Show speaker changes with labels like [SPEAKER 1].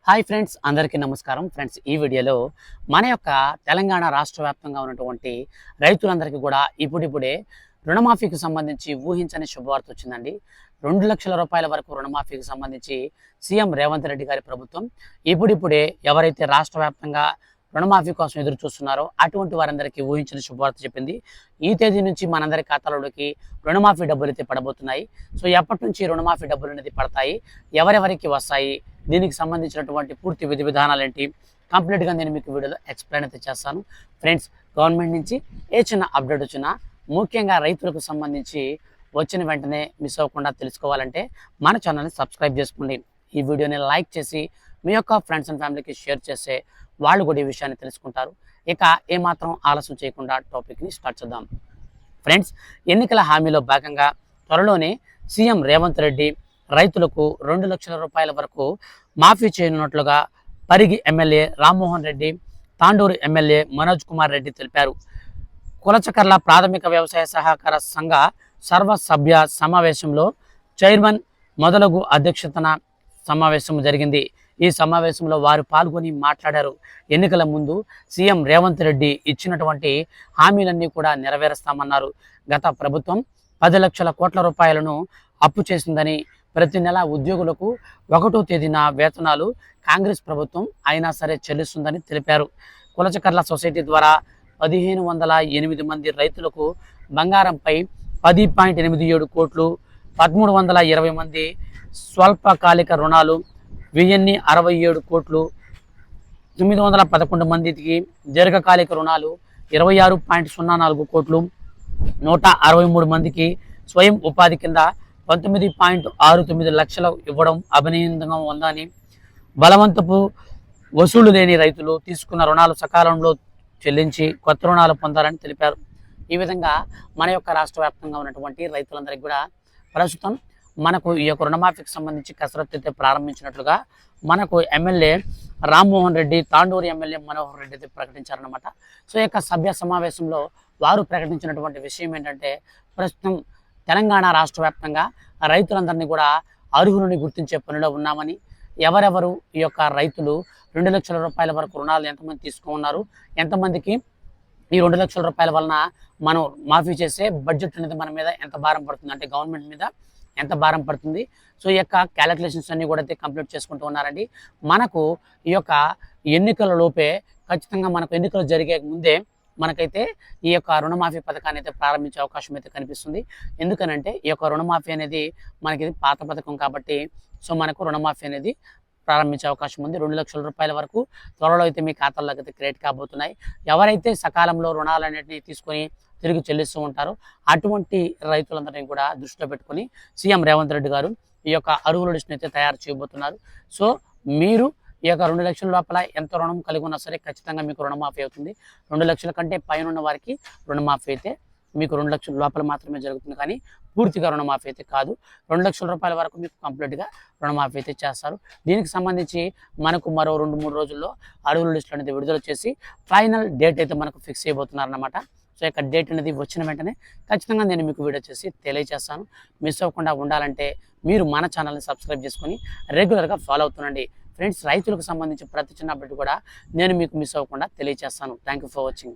[SPEAKER 1] Hi friends, అందరికీ నమస్కారం. Friends, ఈ వీడియోలో మన యొక్క తెలంగాణ రాష్ట్ర వ్యాప్తంగా ఉన్నటువంటి రైతులందరికీ కూడా ఇప్పుడిప్పుడే రుణమాఫీకి సంబంధించి ఊహించని శుభవార్త వచ్చిందండి. 2,00,000 రూపాయల వరకు రుణమాఫీకి సంబంధించి సీఎం రేవంత్ రెడ్డి గారి ప్రభుత్వం ఇప్పుడిప్పుడే ఎవరైతే రాష్ట్ర వ్యాప్తంగా రుణమాఫీ కోసం ఎదురు చూస్తున్నారో అటువంటి వారందరికీ ఊహించిన శుభవార్త చెప్పింది. ఈ తేదీ నుంచి మనందరి ఖాతాలోకి రుణమాఫీ డబ్బులు అయితే పడబోతున్నాయి. సో ఎప్పటి నుంచి రుణమాఫీ డబ్బులు అనేది పడతాయి, ఎవరెవరికి వస్తాయి, దీనికి సంబంధించినటువంటి పూర్తి విధి విధానాలు ఏంటి, కంప్లీట్గా నేను మీకు వీడియోలో ఎక్స్ప్లెయిన్ అయితే చేస్తాను. ఫ్రెండ్స్, గవర్నమెంట్ నుంచి ఏ చిన్న అప్డేట్ వచ్చినా, ముఖ్యంగా రైతులకు సంబంధించి వచ్చిన వెంటనే మిస్ అవ్వకుండా తెలుసుకోవాలంటే మన ఛానల్ని సబ్స్క్రైబ్ చేసుకోండి. ఈ వీడియోని లైక్ చేసి మీ యొక్క ఫ్రెండ్స్ అండ్ ఫ్యామిలీకి షేర్ చేస్తే వాళ్ళు కూడా ఈ విషయాన్ని తెలుసుకుంటారు. ఇక ఏమాత్రం ఆలస్యం చేయకుండా టాపిక్ని స్టార్ట్ చేద్దాం. ఫ్రెండ్స్, ఎన్నికల హామీలో భాగంగా త్వరలోనే సీఎం రేవంత్ రెడ్డి రైతులకు 2,00,000 రూపాయల వరకు మాఫీ చేయనున్నట్లుగా పరిగి ఎమ్మెల్యే రామ్మోహన్ రెడ్డి, తాండూరు ఎమ్మెల్యే మనోజ్ కుమార్ రెడ్డి తెలిపారు. కులచకర్ల ప్రాథమిక వ్యవసాయ సహకార సంఘ సర్వసభ్య సమావేశంలో చైర్మన్ మొదలగు అధ్యక్షతన సమావేశం జరిగింది. ఈ సమావేశంలో వారు పాల్గొని మాట్లాడారు. ఎన్నికల ముందు సీఎం రేవంత్ రెడ్డి ఇచ్చినటువంటి హామీలన్నీ కూడా నెరవేరుస్తామన్నారు. గత ప్రభుత్వం 10 లక్షల కోట్ల రూపాయలను అప్పు చేసిందని, ప్రతి నెల ఉద్యోగులకు 1వ తేదీన వేతనాలు కాంగ్రెస్ ప్రభుత్వం అయినా సరే చెల్లిస్తుందని తెలిపారు. కులచకర్ల సొసైటీ ద్వారా 1,508 మంది రైతులకు బంగారంపై 10.87 కోట్లు, 1,320 మంది స్వల్పకాలిక రుణాలు, 1,067 కోట్లు, 911 మందికి దీర్ఘకాలిక రుణాలు, 26.04 కోట్లు, 163 మందికి స్వయం ఉపాధి కింద 19.69 లక్షలు ఇవ్వడం అభినందనగా ఉందని, బలవంతపు వసూలు లేని రైతులు తీసుకున్న రుణాలు సకాలంలో చెల్లించి కొత్త రుణాలు పొందాలని తెలిపారు. ఈ విధంగా మన యొక్క రాష్ట్ర వ్యాప్తంగా ఉన్నటువంటి రైతులందరికీ కూడా ప్రస్తుతం మనకు ఈ యొక్క రుణమాఫీకి సంబంధించి కసరత్తు అయితే ప్రారంభించినట్లుగా మనకు ఎమ్మెల్యే రామ్మోహన్ రెడ్డి, తాండూరు ఎమ్మెల్యే మనోహర్ రెడ్డి అయితే ప్రకటించారనమాట. సో ఈ యొక్క సభ్య సమావేశంలో వారు ప్రకటించినటువంటి విషయం ఏంటంటే, ప్రస్తుతం తెలంగాణ రాష్ట్ర వ్యాప్తంగా రైతులందరినీ కూడా అర్హులని గుర్తించే పనిలో ఉన్నామని, ఎవరెవరు ఈ యొక్క రైతులు 2,00,000 రూపాయల వరకు రుణాలు ఎంతమంది తీసుకున్నారు, ఎంతమందికి ఈ 2,00,000 రూపాయల వలన మనం మాఫీ చేసే బడ్జెట్ అనేది మన మీద ఎంత భారం పడుతుంది, అంటే గవర్నమెంట్ మీద ఎంత భారం పడుతుంది. సో ఈ యొక్క క్యాలిక్యులేషన్స్ అన్నీ కూడా అయితే కంప్లీట్ చేసుకుంటూ ఉన్నారండి. మనకు ఈ యొక్క ఎన్నికల లోపే, ఖచ్చితంగా మనకు ఎన్నికలు జరిగే ముందే మనకైతే ఈ యొక్క రుణమాఫీ పథకాన్ని అయితే ప్రారంభించే అవకాశం అయితే కనిపిస్తుంది. ఎందుకనంటే ఈ యొక్క రుణమాఫీ అనేది మనకి పాత పథకం కాబట్టి, సో మనకు రుణమాఫీ అనేది ప్రారంభించే అవకాశం ఉంది. 2,00,000 రూపాయల వరకు త్వరలో అయితే మీ ఖాతాల్లోకి అయితే క్రియేట్ కాబోతున్నాయి. ఎవరైతే సకాలంలో రుణాలన్నింటినీ తీసుకొని తిరిగి చెల్లిస్తూ ఉంటారో అటువంటి రైతులందరినీ కూడా దృష్టిలో పెట్టుకొని సీఎం రేవంత్ రెడ్డి గారు ఈ యొక్క అర్హుల లిస్టును అయితే తయారు చేయబోతున్నారు. సో మీరు ఈ యొక్క 2,00,000 లోపల ఎంత రుణం కలిగి ఉన్నా సరే ఖచ్చితంగా మీకు రుణమాఫీ అవుతుంది. 2,00,000 కంటే పైన ఉన్న వారికి రుణమాఫీ అయితే మీకు 2,00,000 లోపల మాత్రమే జరుగుతుంది, కానీ పూర్తిగా రుణమాఫీ అయితే కాదు. 2,00,000 రూపాయల వరకు మీకు కంప్లీట్గా రుణమాఫీ అయితే చేస్తారు. దీనికి సంబంధించి మనకు మరో 2-3 రోజుల్లో అర్హుల లిస్టులు అనేది విడుదల చేసి ఫైనల్ డేట్ అయితే మనకు ఫిక్స్ చేయబోతున్నారన్నమాట. సో యొక్క డేట్ అనేది వచ్చిన వెంటనే ఖచ్చితంగా నేను మీకు వీడియో చేసి తెలియజేస్తాను. మిస్ అవ్వకుండా ఉండాలంటే మీరు మన ఛానల్ని సబ్స్క్రైబ్ చేసుకొని రెగ్యులర్గా ఫాలో అవుతుండండి. ఫ్రెండ్స్, రైతులకు సంబంధించి ప్రతి చిన్న అప్డేట్ కూడా నేను మీకు మిస్ అవ్వకుండా తెలియజేస్తాను. Thank you for watching.